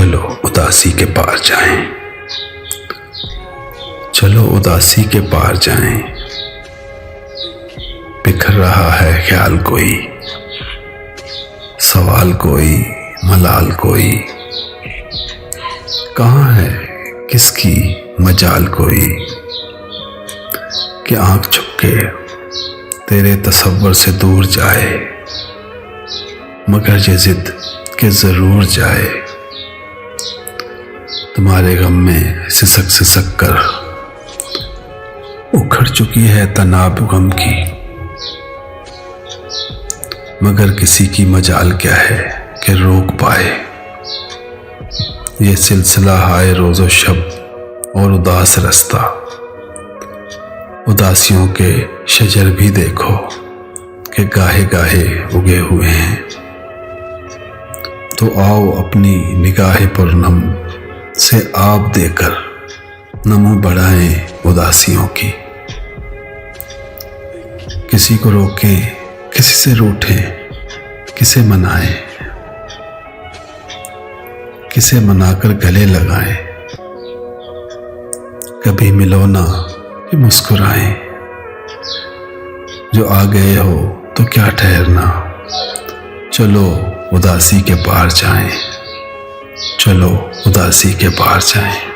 चलो उदासी के पार जाएं, चलो उदासी के पार जाएं। बिखर रहा है ख्याल कोई, सवाल कोई, मलाल कोई। कहाँ है किसकी मजाल कोई कि आंख छुप के तेरे तसव्वुर से दूर जाए, मगर ये जिद के जरूर जाए। तुम्हारे गम में सिसक सिसक कर उखड़ चुकी है तनाब गम की, मगर किसी की मजाल क्या है कि रोक पाए ये सिलसिला हाय रोज़ो शब और उदास रास्ता। उदासियों के शजर भी देखो कि गाहे गाहे उगे हुए हैं। तो आओ अपनी निगाह पुरनम से आप देकर नमो बढ़ाएं उदासियों की। किसी को रोकें, किसी से रूठें, किसे मनाएं, किसे मनाकर गले लगाएं। कभी मिलो ना कि मुस्कुराएं, जो आ गए हो तो क्या ठहरना। चलो उदासी के पार जाएं, चलो उदासी के पार जाएं।